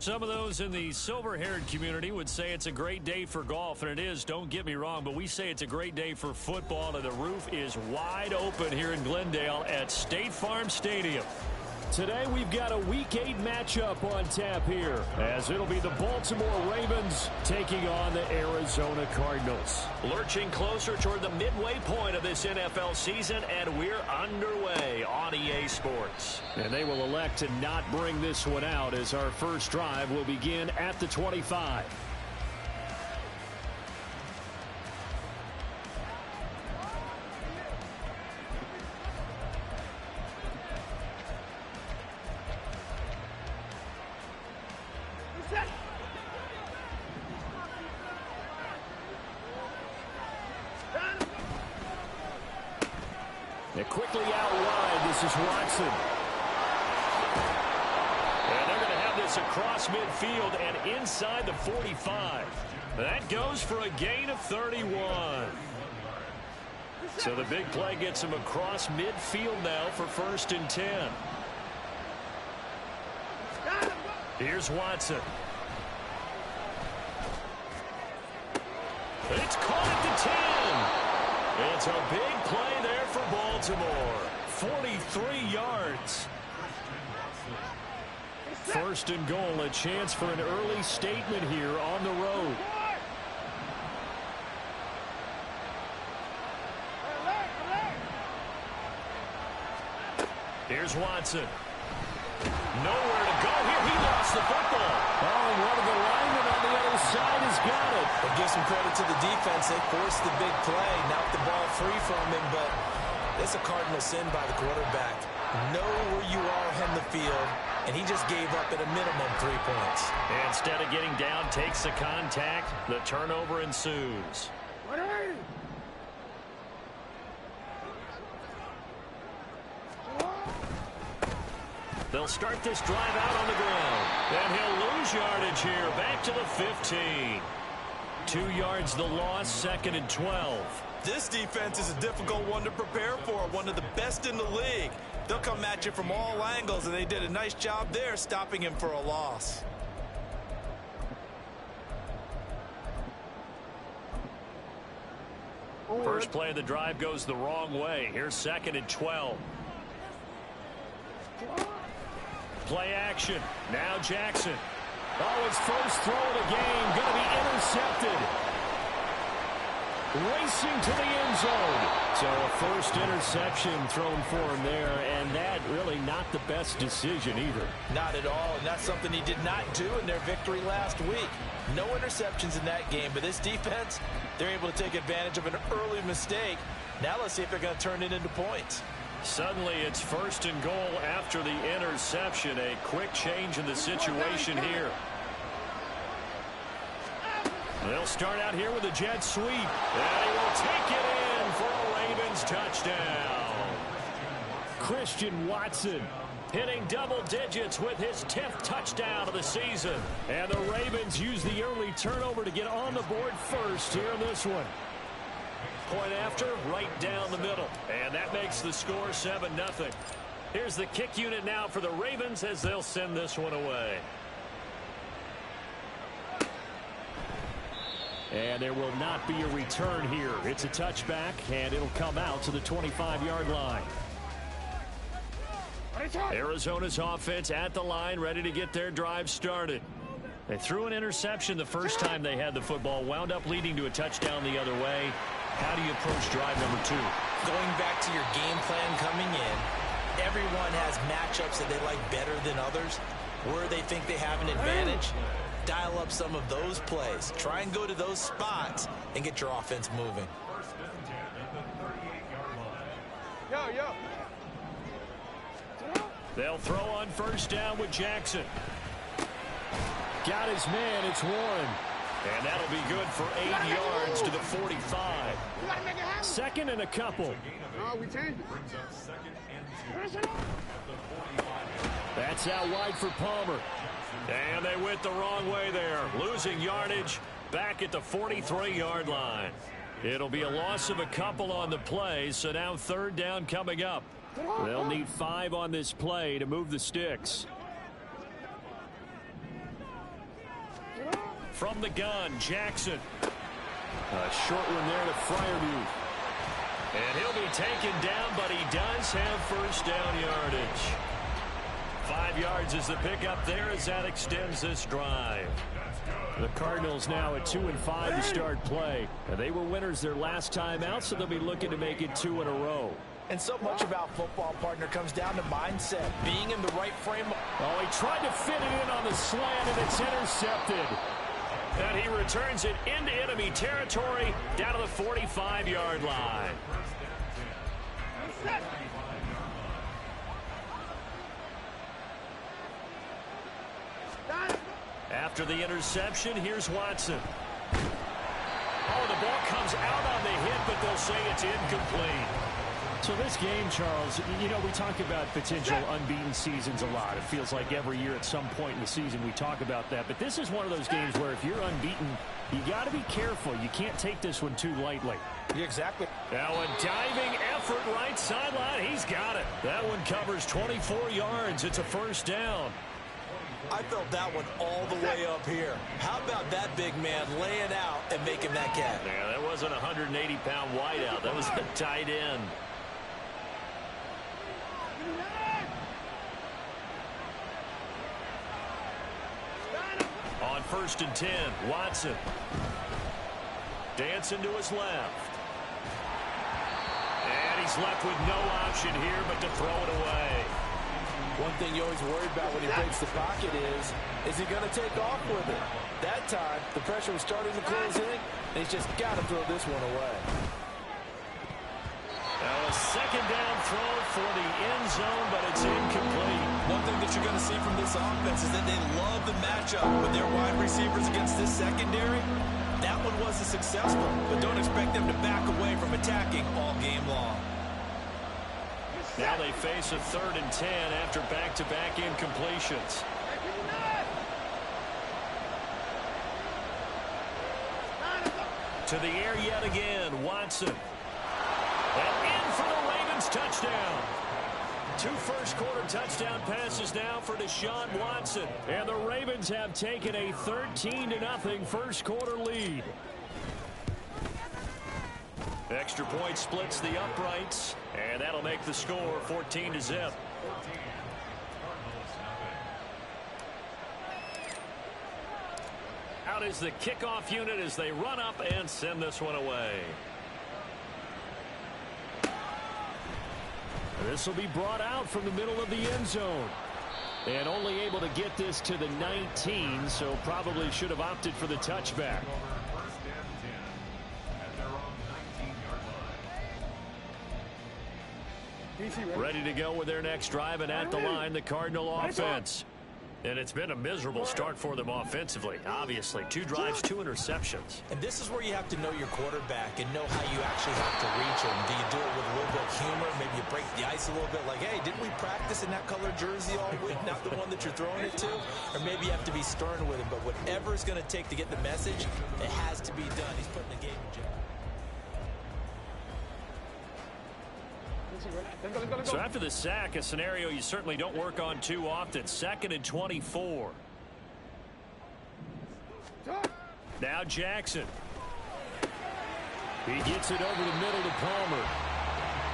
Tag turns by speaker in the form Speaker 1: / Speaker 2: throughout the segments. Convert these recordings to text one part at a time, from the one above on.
Speaker 1: Some of those in the silver-haired community would say it's a great day for golf, and it is, don't get me wrong, but we say it's a great day for football, and the roof is wide open here in Glendale at State Farm Stadium.
Speaker 2: Today we've got a Week 8 matchup on tap here, as it'll be the Baltimore Ravens taking on the Arizona Cardinals.
Speaker 1: Lurching closer toward the midway point of this NFL season, and we're underway on EA Sports.
Speaker 2: And they will elect to not bring this one out, as our first drive will begin at the 25. And quickly out wide, this is Watson.
Speaker 1: And they're going to have this across midfield and inside the 45. That goes for a gain of 31. So the big play gets him across midfield now for 1st and 10. Here's Watson. It's caught at the 10. It's a big play there for Baltimore. 43 yards.
Speaker 2: 1st and goal, a chance for an early statement here on the road.
Speaker 1: Here's Watson. Nowhere to go here. He lost the football.
Speaker 2: Oh, and one of the linemen on the other side has got it.
Speaker 3: But give some credit to the defense. They forced the big play, knocked the ball free from him, but it's a cardinal sin by the quarterback. Know where you are on the field, and he just gave up at a minimum 3 points.
Speaker 1: Instead of getting down, takes the contact. The turnover ensues. They'll start this drive out on the ground. And he'll lose yardage here. Back to the 15. 2 yards the loss, 2nd and 12.
Speaker 3: This defense is a difficult one to prepare for, one of the best in the league. They'll come at you from all angles, and they did a nice job there stopping him for a loss.
Speaker 1: First play of the drive goes the wrong way. Here's 2nd and 12. Play action. Now Jackson.
Speaker 2: Oh, his first throw of the game going to be intercepted. Racing to the end zone. So a first interception thrown for him there, and that really not the best decision either.
Speaker 3: Not at all, and that's something he did not do in their victory last week. No interceptions in that game, but this defense, they're able to take advantage of an early mistake. Now let's see if they're going to turn it into points.
Speaker 1: Suddenly it's 1st and goal after the interception. A quick change in the situation here. They'll start out here with a jet sweep. And he will take it in for a Ravens touchdown.
Speaker 2: Christian Watson
Speaker 1: hitting double digits with his 10th touchdown of the season.
Speaker 2: And the Ravens use the early turnover to get on the board first here in this one.
Speaker 1: Point after, right down the middle. And that makes the score 7-0. Here's the kick unit now for the Ravens as they'll send this one away.
Speaker 2: And there will not be a return here. It's a touchback, and it'll come out to the 25-yard line.
Speaker 1: Arizona's offense at the line, ready to get their drive started. They threw an interception the first time they had the football, wound up leading to a touchdown the other way. How do you approach drive number 2?
Speaker 3: Going back to your game plan coming in, everyone has matchups that they like better than others. Where they think they have an advantage, dial up some of those plays. Try and go to those spots and get your offense moving.
Speaker 1: They'll throw on 1st down with Jackson.
Speaker 2: Got his man, it's Warren.
Speaker 1: And that'll be good for 8 yards to the 45.
Speaker 2: 2nd and a couple. That's out wide for Palmer.
Speaker 1: And they went the wrong way there. Losing yardage back at the 43-yard line. It'll be a loss of a couple on the play, so now 3rd down coming up.
Speaker 2: They'll need 5 on this play to move the sticks. from the gun. Jackson. A short one there to Freiermuth. And he'll be taken down, but he does have first down yardage. 5 yards is the pickup there as that extends this drive. The Cardinals now at 2-5 to start play. And they were winners their last time out, so they'll be looking to make it 2 in a row.
Speaker 3: And so much about football, partner, comes down to mindset, being in the right frame.
Speaker 2: Oh, he tried to fit it in on the slant, and it's intercepted. And he returns it into enemy territory down to the 45-yard line. After the interception, here's Watson. Oh, the ball comes out on the hit, but they'll say it's incomplete. So this game, Charles, you know, we talk about potential unbeaten seasons a lot. It feels like every year at some point in the season we talk about that. But this is one of those games where if you're unbeaten, you got to be careful. You can't take this one too lightly.
Speaker 3: Yeah, exactly.
Speaker 2: Now a diving effort right sideline. He's got it. That one covers 24 yards. It's a first down.
Speaker 3: I felt that one all the way up here. How about that big man laying out and making that catch?
Speaker 2: Yeah, that wasn't a 180-pound wideout. That was a tight end. On 1st and 10, Watson. Dancing to his left. And he's left with no option here but to throw it away.
Speaker 3: One thing you always worry about when he breaks the pocket is he going to take off with it? That time, the pressure was starting to close in, and he's just got to throw this one away.
Speaker 2: Now a second down throw for the end zone, but it's incomplete.
Speaker 3: One thing that you're going to see from this offense is that they love the matchup with their wide receivers against this secondary. That one wasn't successful, but don't expect them to back away from attacking all game long.
Speaker 2: Now they face a 3rd and 10 after back-to-back incompletions. To the air yet again, Watson. And in for the Ravens touchdown. 2 first-quarter touchdown passes now for Deshaun Watson. And the Ravens have taken a 13-0 first-quarter lead. Extra point splits the uprights, and that'll make the score 14-0. Out is the kickoff unit as they run up and send this one away. This will be brought out from the middle of the end zone. And only able to get this to the 19, so probably should have opted for the touchback. Ready to go with their next drive, and at the line, the Cardinal offense. And it's been a miserable start for them offensively, obviously. 2 drives, 2 interceptions.
Speaker 3: And this is where you have to know your quarterback and know how you actually have to reach him. Do you do it with a little bit of humor? Maybe you break the ice a little bit like, hey, didn't we practice in that color jersey all week, not the one that you're throwing it to? Or maybe you have to be stern with him. But whatever it's going to take to get the message, it has to be done. He's putting the game in jeopardy.
Speaker 2: So after the sack, a scenario you certainly don't work on too often. 2nd and 24. Now Jackson. He gets it over the middle to Palmer.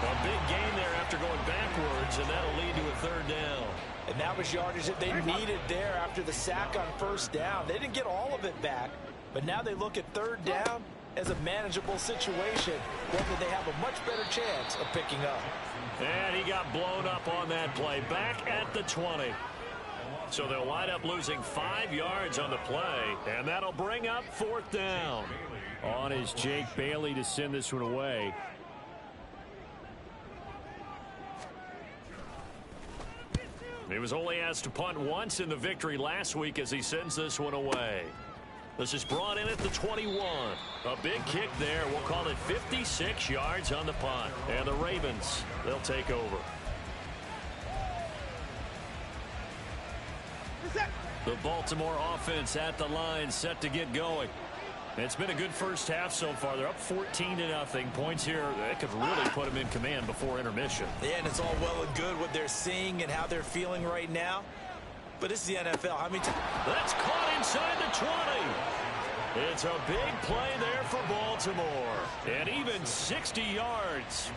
Speaker 2: A big gain there after going backwards, and that'll lead to a 3rd down.
Speaker 3: And that was yardage that they needed there after the sack on 1st down. They didn't get all of it back, but now they look at 3rd down as a manageable situation, one that they have a much better chance of picking up.
Speaker 2: And he got blown up on that play, back at the 20. So they'll wind up losing 5 yards on the play, and that'll bring up 4th down. On is Jake Bailey to send this one away. He was only asked to punt once in the victory last week as he sends this one away. This is brought in at the 21. A big kick there. We'll call it 56 yards on the punt. And the Ravens, they'll take over. The Baltimore offense at the line, set to get going. It's been a good first half so far. They're up 14-0. Points here that could really put them in command before intermission.
Speaker 3: Yeah, and it's all well and good what they're seeing and how they're feeling right now. But this is the NFL. How many times?
Speaker 2: That's caught inside the 20.
Speaker 1: It's a big play there for Baltimore. And even 60 yards.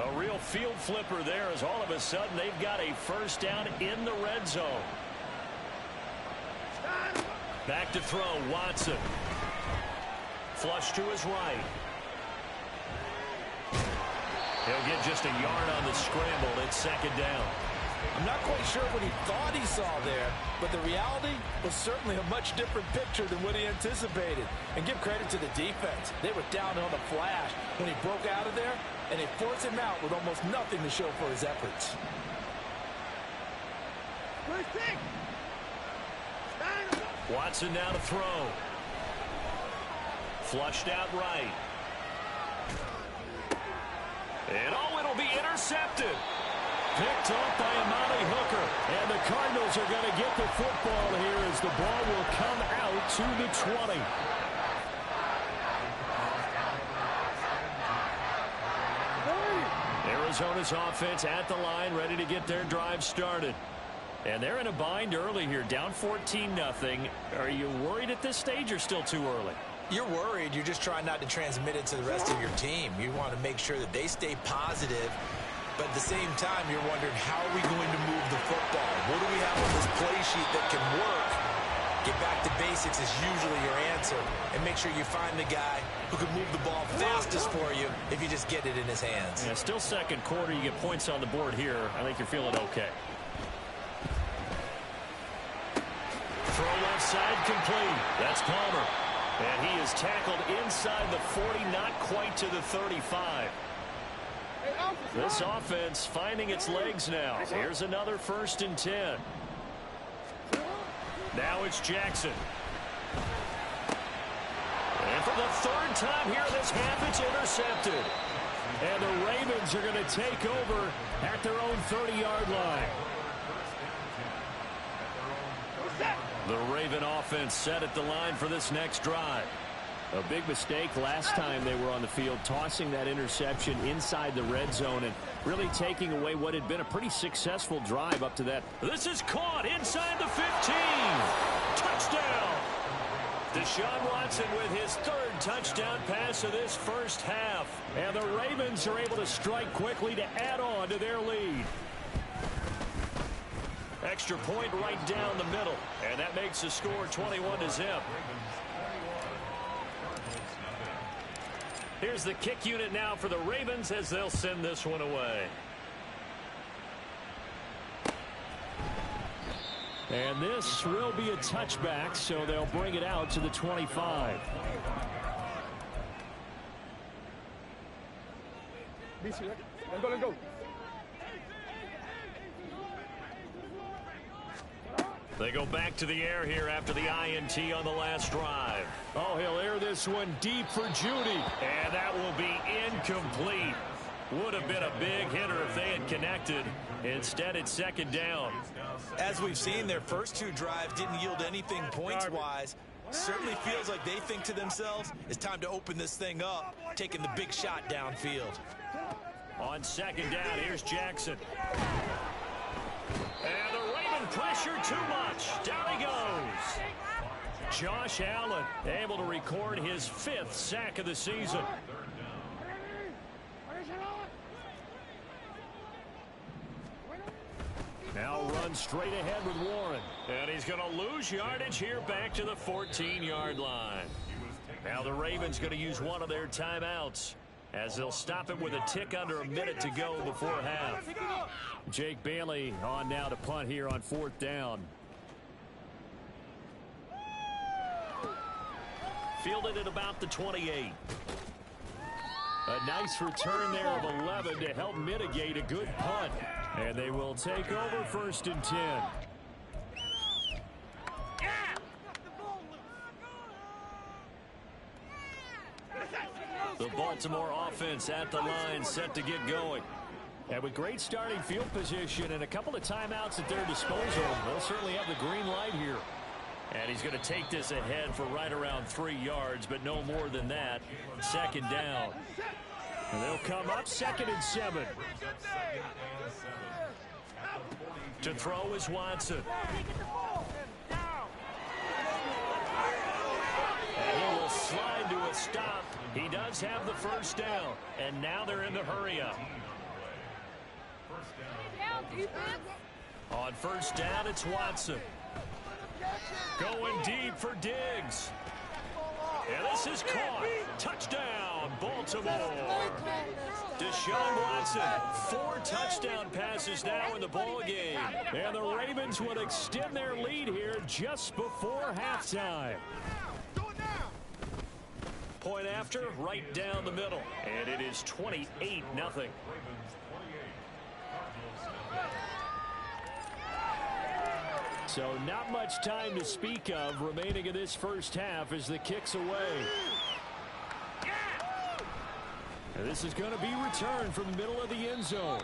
Speaker 1: A real field flipper there as all of a sudden they've got a first down in the red zone. Back to throw, Watson. Flush to his right. He'll get just a yard on the scramble. It's second down.
Speaker 3: I'm not quite sure what he thought he saw there, but the reality was certainly a much different picture than what he anticipated. And give credit to the defense. They were down on the flash when he broke out of there, and they forced him out with almost nothing to show for his efforts.
Speaker 1: Watson now to throw. Flushed out right. And it'll be intercepted. Picked off by Amani Hooker. And the Cardinals are going to get the football here as the ball will come out to the 20. Arizona's offense at the line, ready to get their drive started. And they're in a bind early here, down 14-0. Are you worried at this stage or still too early?
Speaker 3: You're worried. You're just trying not to transmit it to the rest of your team. You want to make sure that they stay positive. But at the same time, you're wondering, how are we going to move the football? What do we have on this play sheet that can work? Get back to basics is usually your answer. And make sure you find the guy who can move the ball fastest for you if you just get it in his hands.
Speaker 1: Yeah, still second quarter. You get points on the board here. I think you're feeling okay. Throw left side complete. That's Palmer. And he is tackled inside the 40, not quite to the 35. This offense finding its legs now. Here's another 1st and 10. Now it's Jackson. And for the 3rd time here this half, it's intercepted. And the Ravens are going to take over at their own 30-yard line. The Raven offense set at the line for this next drive. A big mistake last time they were on the field, tossing that interception inside the red zone and really taking away what had been a pretty successful drive up to that. This is caught inside the 15. Touchdown. Deshaun Watson with his 3rd touchdown pass of this first half. And the Ravens are able to strike quickly to add on to their lead. Extra point right down the middle. And that makes the score 21-0. Here's the kick unit now for the Ravens as they'll send this one away. And this will be a touchback, so they'll bring it out to the 25.
Speaker 4: Let's go.
Speaker 1: They go back to the air here after the INT on the last drive. Oh, he'll air this one deep for Judy. And that will be incomplete. Would have been a big hitter if they had connected. Instead, it's second down.
Speaker 3: As we've seen, their first 2 drives didn't yield anything points-wise. Certainly feels like they think to themselves, it's time to open this thing up, taking the big shot downfield.
Speaker 1: On second down, here's Jackson. And the Raven pressure too much. Down he goes. Josh Allen able to record his 5th sack of the season. Now runs straight ahead with Warren. And he's going to lose yardage here back to the 14-yard line. Now the Ravens going to use one of their timeouts as they'll stop it with a tick under a minute to go before half. Jake Bailey on now to punt here on 4th down. Fielded at about the 28. A nice return there of 11 to help mitigate a good punt. And they will take over 1st and 10. The Baltimore offense at the line set to get going. And with great starting field position and a couple of timeouts at their disposal, they'll certainly have the green light here. And he's going to take this ahead for right around 3 yards, but no more than that. Second down. And they'll come up 2nd and 7. To throw is Watson. stop. He does have the first down, and now they're in the hurry-up. On first down, it's Watson. Going deep for Diggs. And this is caught. Touchdown, Baltimore. Deshaun Watson, 4 touchdown passes now in the ball game. And the Ravens would extend their lead here just before halftime. Point after, right down the middle. And it is 28-0. So not much time to speak of remaining in this first half as the kick's away. And this is going to be returned from the middle of the end zone.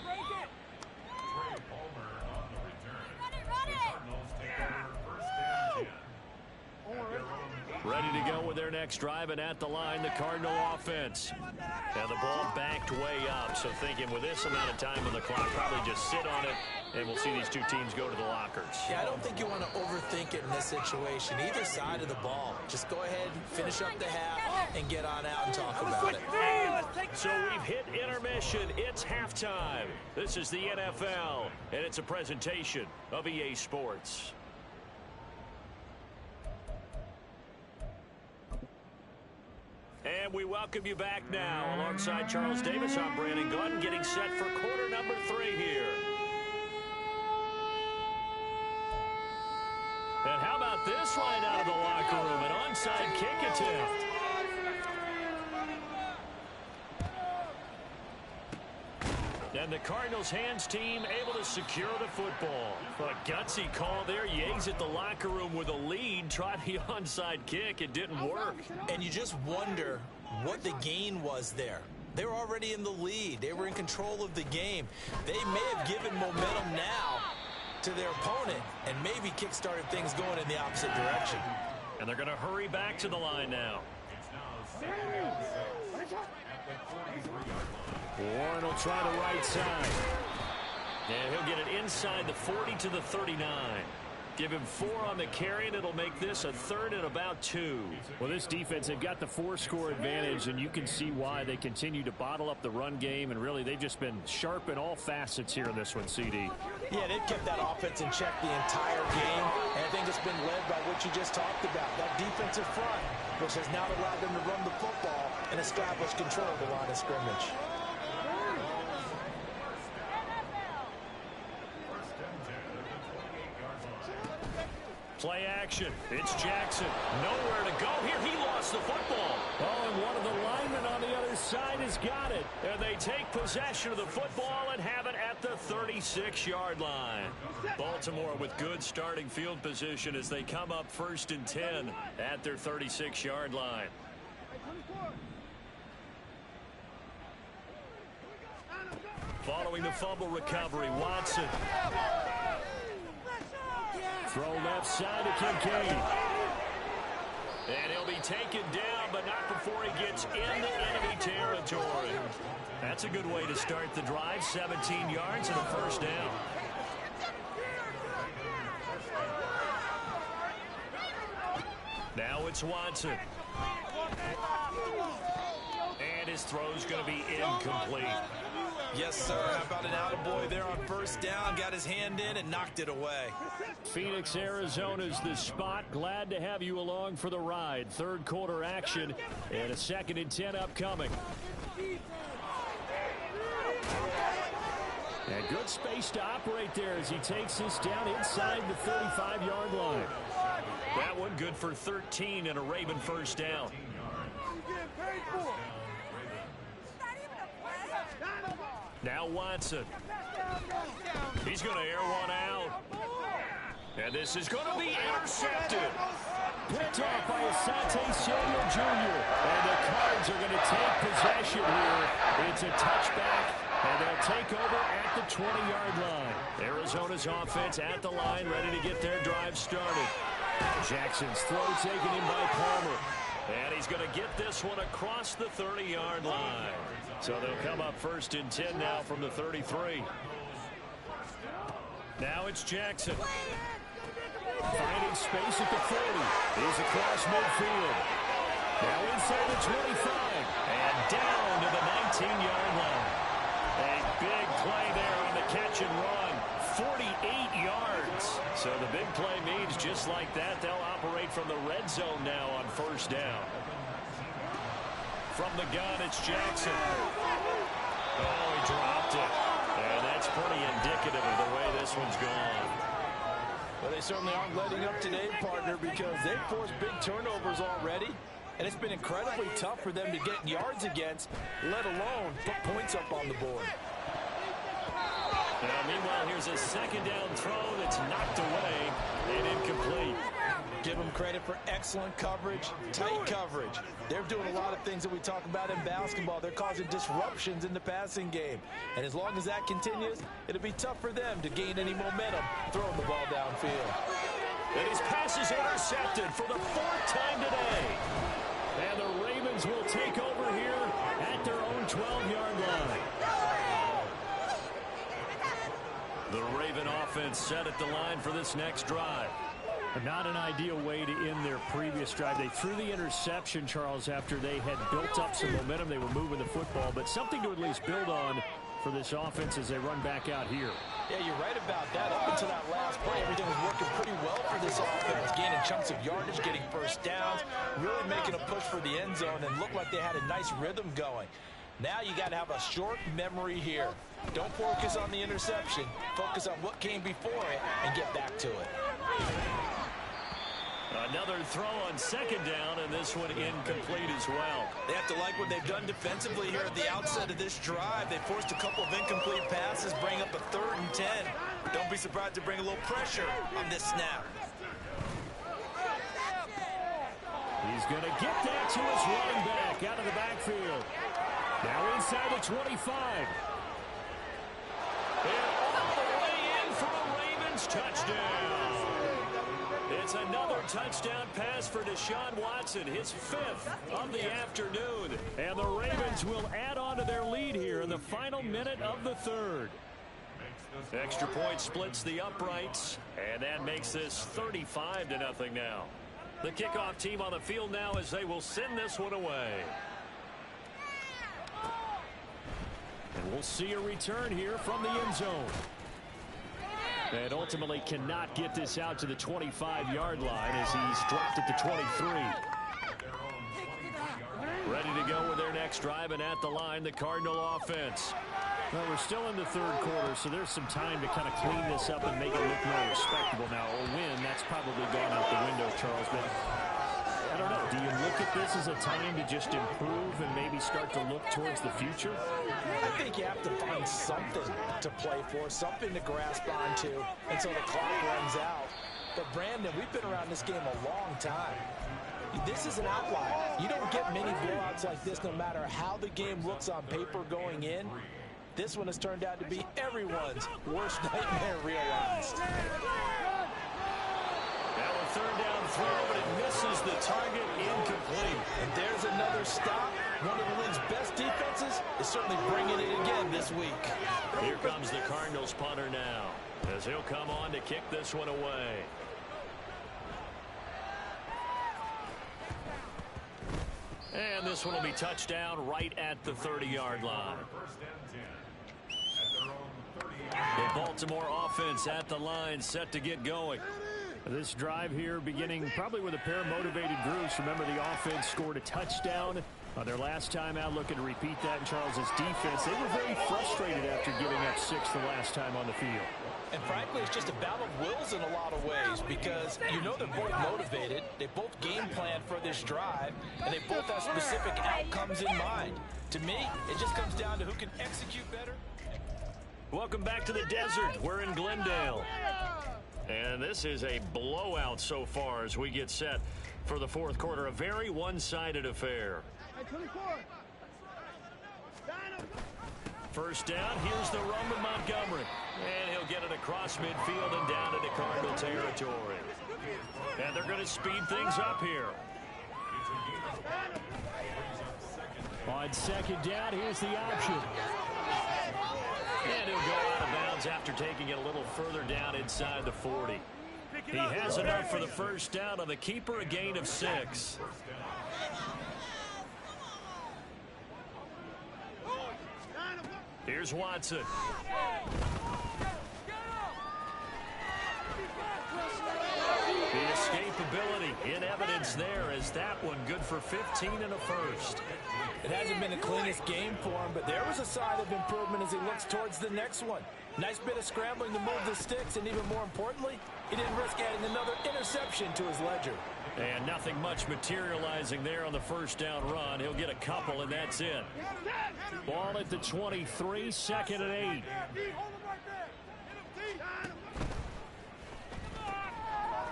Speaker 1: Ready to go with their next drive, and at the line, the Cardinal offense. And the ball backed way up, so thinking with this amount of time on the clock, probably just sit on it, and we'll see these two teams go to the lockers.
Speaker 3: Yeah, I don't think you want to overthink it in this situation. Either side of the ball. Just go ahead, finish up the half, and get on out and talk about it.
Speaker 1: So we've hit intermission. It's halftime. This is the NFL, and it's a presentation of EA Sports. And we welcome you back now. Alongside Charles Davis, I'm Brandon Glenn, getting set for quarter number 3 here. And how about this right out of the locker room? An onside kick attempt. And the Cardinals hands team able to secure the football. A gutsy call there. Yates at the locker room with a lead. Tried the onside kick. It didn't work.
Speaker 3: And you just wonder what the gain was there. They were already in the lead. They were in control of the game. They may have given momentum now to their opponent and maybe kick-started things going in the opposite direction.
Speaker 1: And they're going to hurry back to the line now. Warren will try the right side. And he'll get it inside the 40 to the 39. Give him 4 on the carry, and it'll make this a 3rd and about 2. Well, this defense, they've got the 4-score advantage, and you can see why they continue to bottle up the run game, and really they've just been sharp in all facets here in this one, CD.
Speaker 3: Yeah, they've kept that offense in check the entire game, and I think it's been led by what you just talked about, that defensive front, which has now allowed them to run the football and establish control of the line of scrimmage.
Speaker 1: Play action. It's Jackson. Nowhere to go here. He lost the football. Oh, and one of the linemen on the other side has got it. And they take possession of the football and have it at the 36-yard line. Baltimore with good starting field position as they come up 1st and 10 at their 36-yard line. Following the fumble recovery, Watson. Throw left side to Kincaid. And he'll be taken down, but not before he gets into enemy territory. That's a good way to start the drive. 17 yards and a first down. Now it's Watson. And his throw's going to be incomplete.
Speaker 3: Yes, sir. How about an attaboy there on first down? Got his hand in and knocked it away.
Speaker 1: Phoenix, Arizona's the spot. Glad to have you along for the ride. 3rd quarter action and a 2nd and 10 upcoming. And good space to operate there as he takes this down inside the 35-yard line. That one good for 13 and a Raven first down. Now Watson. He's going to air one out. And this is going to be intercepted. Picked off by Asante Samuel Jr. And the Cards are going to take possession here. It's a touchback, and they'll take over at the 20-yard line. Arizona's offense at the line, ready to get their drive started. Jackson's throw taken in by Palmer. And he's going to get this one across the 30-yard line. So they'll come up 1st and 10 now from the 33. Now it's Jackson. Finding space at the 40. He's across midfield. Now inside the 25 and down to the 19-yard line. A big play there on the catch and run. 48 yards. So the big play means just like that, they'll operate from the red zone now on first down. From the gun, it's Jackson. Oh, he dropped it. And that's pretty indicative of the way this one's gone.
Speaker 3: Well, they certainly aren't letting up today, partner, because they've forced big turnovers already. And it's been incredibly tough for them to get yards against, let alone put points up on the board.
Speaker 1: Now, meanwhile, here's a second down throw that's knocked away and incomplete.
Speaker 3: Give them credit for excellent coverage, tight coverage. They're doing a lot of things that we talk about in basketball. They're causing disruptions in the passing game. And as long as that continues, it'll be tough for them to gain any momentum throwing the ball downfield.
Speaker 1: And his pass is intercepted for the fourth time today. And the Ravens will take over here at their own 12-yard line. The Raven offense set at the line for this next drive.
Speaker 2: Not an ideal way to end their previous drive. They threw the interception, Charles, after they had built up some momentum. They were moving the football, but something to at least build on for this offense as they run back out here.
Speaker 3: Yeah, you're right about that. Up until that last play, everything was working pretty well for this offense, gaining chunks of yardage, getting first downs, really making a push for the end zone, and looked like they had a nice rhythm going. Now you got to have a short memory here. Don't focus on the interception. Focus on what came before it and get back to it.
Speaker 1: Another throw on second down, and this one incomplete as well.
Speaker 3: They have to like what they've done defensively here at the outset of this drive. They forced a couple of incomplete passes, bring up a 3rd and 10. Don't be surprised to bring a little pressure on this snap.
Speaker 2: He's going to get that to his running back out of the backfield. Now inside the 25.
Speaker 1: And all the way in for a Ravens touchdown. It's another touchdown pass for Deshaun Watson, his 5th of the afternoon.
Speaker 2: And the Ravens will add on to their lead here in the final minute of the 3rd.
Speaker 1: Extra point splits the uprights, and that makes this 35-0 now. The kickoff team on the field now as they will send this one away.
Speaker 2: And we'll see a return here from the end zone. And ultimately cannot get this out to the 25-yard line as he's dropped at the 23.
Speaker 1: Ready to go with their next drive, and at the line, the Cardinal offense.
Speaker 2: Well, we're still in the 3rd quarter, so there's some time to kind of clean this up and make it look more respectable. Now, a win, that's probably gone out the window, Charles, but I don't know. Do you look at this as a time to just improve and maybe start to look towards the future?
Speaker 3: I think you have to find something to play for, something to grasp onto until the clock runs out. But, Brandon, we've been around this game a long time. This is an outlier. You don't get many blowouts like this no matter how the game looks on paper going in. This one has turned out to be everyone's worst nightmare realized.
Speaker 1: Now a 3rd down throw, but it misses the target, incomplete.
Speaker 3: And there's another stop. One of the league's best defenses is certainly bringing it again this week.
Speaker 1: Here comes the Cardinals punter now, as he'll come on to kick this one away. And this one will be touchdown right at the 30-yard line. The Baltimore offense at the line, set to get going.
Speaker 2: This drive here beginning probably with a pair of motivated groups. Remember, the offense scored a touchdown on their last time out, looking to repeat that in Charles's defense. They were very frustrated after giving up 6 the last time on the field.
Speaker 3: And frankly, it's just a battle of wills in a lot of ways because you know they're both motivated. They both game plan for this drive, and they both have specific outcomes in mind. To me, it just comes down to who can execute better.
Speaker 1: Welcome back to the desert. We're in Glendale. And this is a blowout so far as we get set for the 4th quarter. A very one-sided affair. First down, here's the run with Montgomery. And he'll get it across midfield and down into Cardinal territory. And they're going to speed things up here.
Speaker 2: On second down, here's the option.
Speaker 1: And he'll go out of bounds after taking it a little further down inside the 40. He has enough for the first down on the keeper, a gain of 6. Here's Watson. The escapability in evidence there as that one good for 15 and a first.
Speaker 3: It hasn't been the cleanest game for him, but there was a sign of improvement as he looks towards the next one. Nice bit of scrambling to move the sticks, and even more importantly, he didn't risk adding another interception to his ledger.
Speaker 1: And nothing much materializing there on the first down run. He'll get a couple, and that's it. Ball at the 23, 2nd and 8.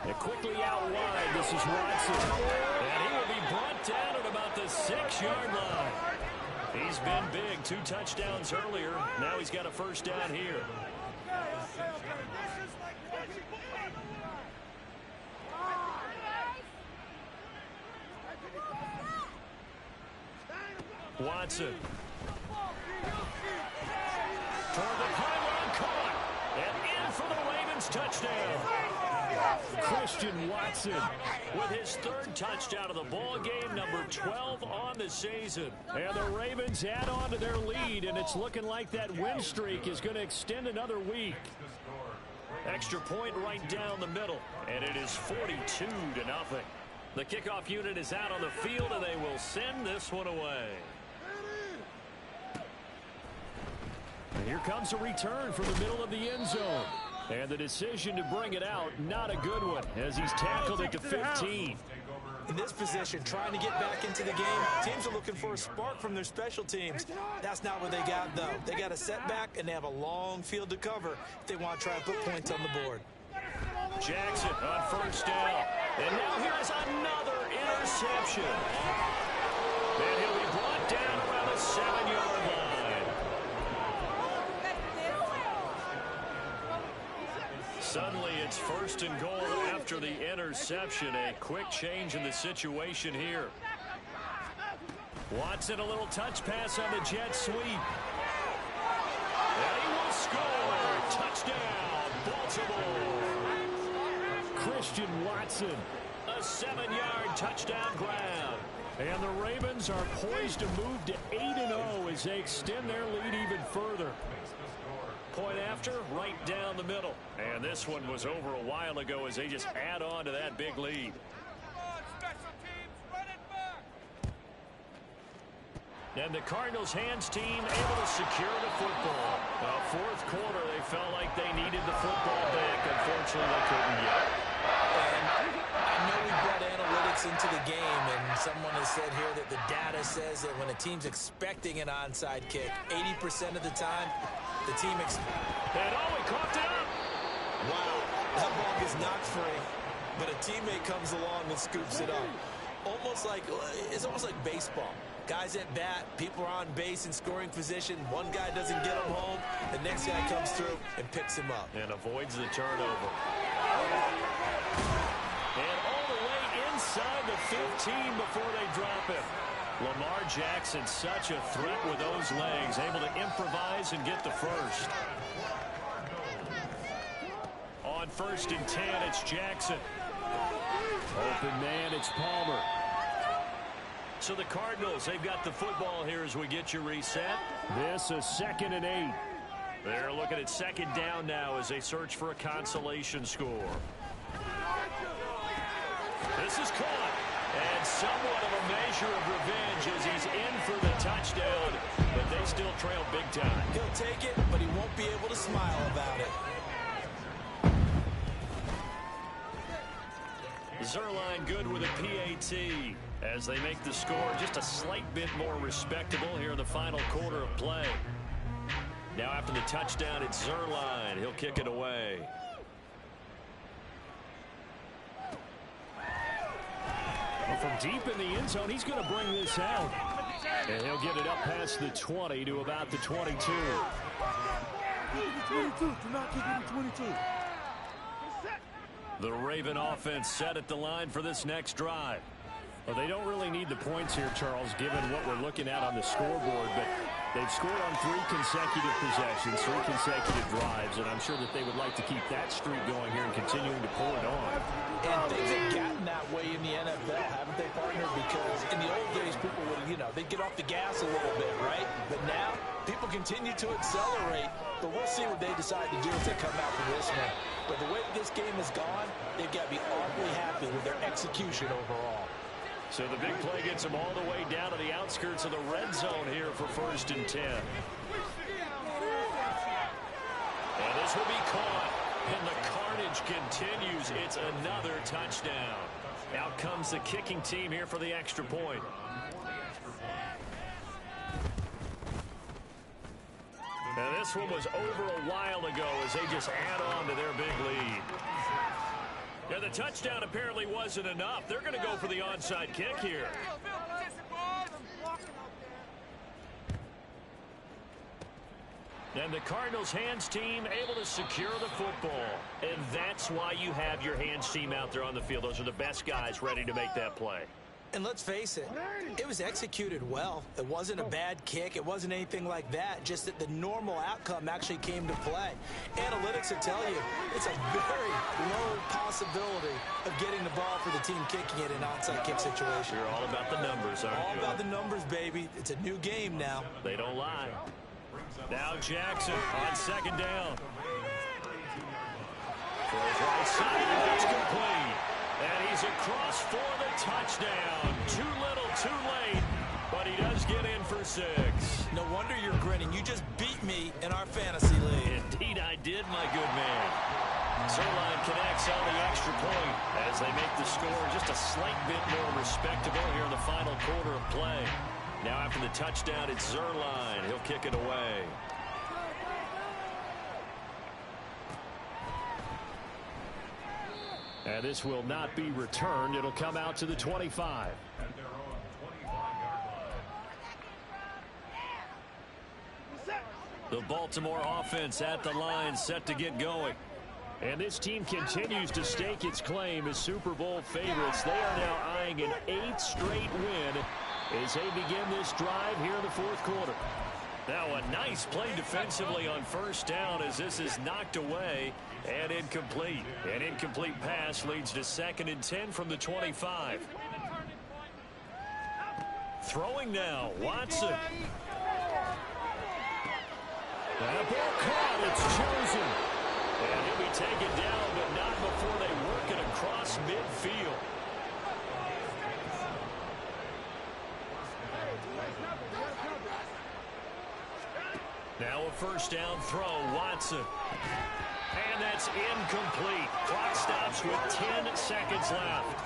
Speaker 1: And quickly out wide, this is Watson. And he will be brought down at about the 6-yard line. He's been big, 2 touchdowns earlier. Now he's got a first down here. Watson. Toward the pylon, caught. And in for the Ravens touchdown. Christian Watson with his 3rd touchdown of the ball game, number 12 on the season. And the Ravens add on to their lead, and it's looking like that win streak is going to extend another week. Extra point right down the middle, and it is 42-0. The kickoff unit is out on the field, and they will send this one away. And here comes a return from the middle of the end zone. And the decision to bring it out, not a good one, as he's tackled at the 15.
Speaker 3: In this position, trying to get back into the game, teams are looking for a spark from their special teams. That's not what they got, though. They got a setback, and they have a long field to cover if they want to try and put points on the board.
Speaker 1: Jackson on first down. And now here is another interception. And he'll be brought down around the 7-yard line. Suddenly it's 1st and goal after the interception. A quick change in the situation here. Watson, a little touch pass on the jet sweep. And he will score. Touchdown, Baltimore. Christian Watson, a 7-yard touchdown grab. And the Ravens are poised to move to 8-0 as they extend their lead even further. Point after, right down the middle. And this one was over a while ago as they just add on to that big lead. And the Cardinals hands team able to secure the football. Well, 4th quarter, they felt like they needed the football back. Unfortunately, they couldn't get it.
Speaker 3: And I know we brought analytics into the game, and someone has said here that the data says that when a team's expecting an onside kick, 80% of the time, the team
Speaker 1: and he caught it up.
Speaker 3: Wow, that ball is not free, but a teammate comes along and scoops it up. It's almost like baseball. Guys at bat, people are on base in scoring position. One guy doesn't get him home, the next guy comes through and picks him up.
Speaker 1: And avoids the turnover. And all the way inside the 15 before they drop him. Lamar Jackson, such a threat with those legs, able to improvise and get the first. On 1st and 10, it's Jackson. Open man, it's Palmer. So the Cardinals, they've got the football here as we get you reset. This is 2nd and 8. They're looking at 2nd down now as they search for a consolation score. This is caught. And somewhat of a measure of revenge as he's in for the touchdown. But they still trail big time.
Speaker 3: He'll take it, but he won't be able to smile about it.
Speaker 1: Zuerlein good with a PAT as they make the score just a slight bit more respectable here in the final quarter of play. Now after the touchdown, it's Zuerlein. He'll kick it away. Well, from deep in the end zone, he's going to bring this out. And he'll get it up past the 20 to about the 22.
Speaker 4: 22. Do not kick it to 22.
Speaker 1: The Raven offense set at the line for this next drive. Well, they don't really need the points here, Charles, given what we're looking at on the scoreboard. But they've scored on 3 consecutive possessions, 3 consecutive drives, and I'm sure that they would like to keep that streak going here and continuing to pull it on.
Speaker 3: And things have gotten that way in the NFL, haven't they, partner? Because in the old days, people would, they'd get off the gas a little bit, right? But now, people continue to accelerate. But we'll see what they decide to do if they come out for this one. But the way this game has gone, they've got to be awfully happy with their execution overall.
Speaker 1: So the big play gets them all the way down to the outskirts of the red zone here for 1st and 10. And this will be caught. And the carnage continues. It's another touchdown. Out comes the kicking team here for the extra point. Now this one was over a while ago as they just add on to their big lead. Yeah, the touchdown apparently wasn't enough. They're going to go for the onside kick here. And the Cardinals hands team able to secure the football. And that's why you have your hands team out there on the field. Those are the best guys ready to make that play.
Speaker 3: And let's face it, it was executed well. It wasn't a bad kick. It wasn't anything like that. Just that the normal outcome actually came to play. Analytics will tell you it's a very low possibility of getting the ball for the team kicking it in an onside kick situation.
Speaker 1: You're all about the numbers, aren't you?
Speaker 3: All about the numbers, baby. It's a new game now.
Speaker 1: They don't lie. Now Jackson on 2nd down. Throws right side, and that's complete. And he's across for the touchdown. Too little, too late, but he does get in for 6.
Speaker 3: No wonder you're grinning. You just beat me in our fantasy league.
Speaker 1: Indeed I did, my good man. Zerline connects on the extra point as they make the score just a slight bit more respectable here in the final quarter of play. Now after the touchdown, it's Zerline. He'll kick it away. And this will not be returned. It'll come out to the 25. The Baltimore offense at the line, set to get going. And this team continues to stake its claim as Super Bowl favorites. They are now eyeing an 8th straight win as they begin this drive here in the 4th quarter. Now a nice play defensively on 1st down as this is knocked away and incomplete. An incomplete pass leads to 2nd and 10 from the 25. Throwing now, Watson. That ball caught, it's chosen. And he'll be taken down, but not before they work it across midfield. Now a 1st down throw, Watson. And that's incomplete. Clock stops with 10 seconds left.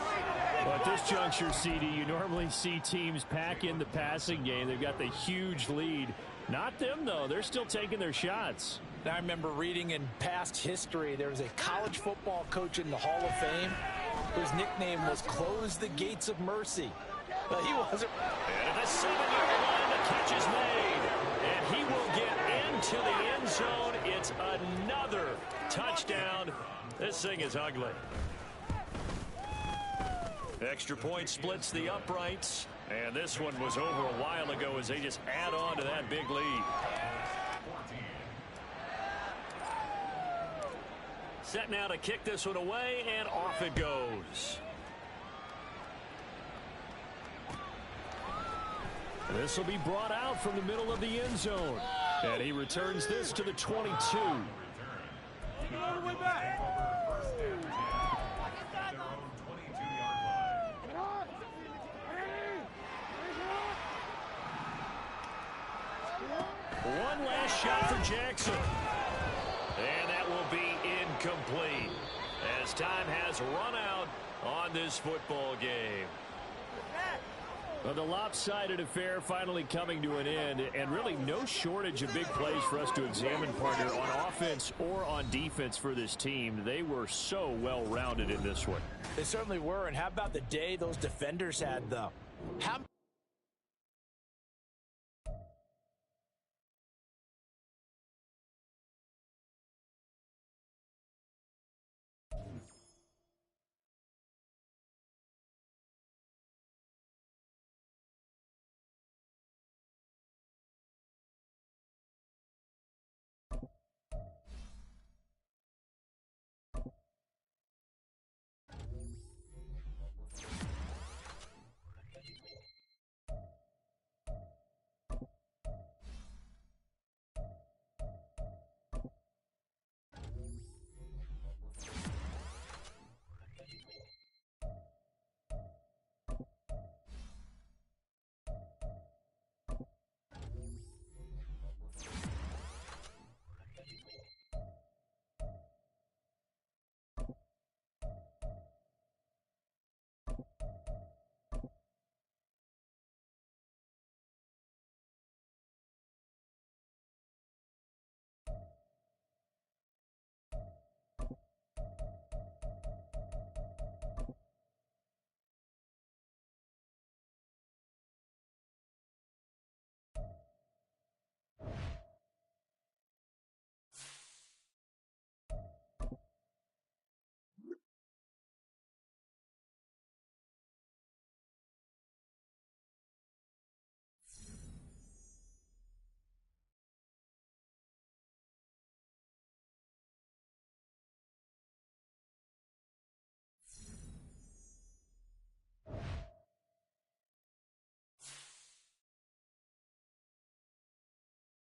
Speaker 1: Well, at this juncture, CD, you normally see teams pack in the passing game. They've got the huge lead. Not them, though. They're still taking their shots.
Speaker 3: I remember reading in past history, there was a college football coach in the Hall of Fame whose nickname was Close the Gates of Mercy. But he wasn't.
Speaker 1: And at the 7-yard line, the catch is made. And he will get into the end zone. It's another touchdown. This thing is ugly. Extra point splits the uprights. And this one was over a while ago as they just add on to that big lead. Set now to kick this one away, and off it goes. This will be brought out from the middle of the end zone. And he returns this to the 22.
Speaker 4: All the way back.
Speaker 1: One last shot for Jackson. And that will be incomplete as time has run out on this football game. Well, the lopsided affair finally coming to an end, and really no shortage of big plays for us to examine, partner, on offense or on defense for this team. They were so well-rounded in this one.
Speaker 3: They certainly were, and how about the day those defenders had, though? How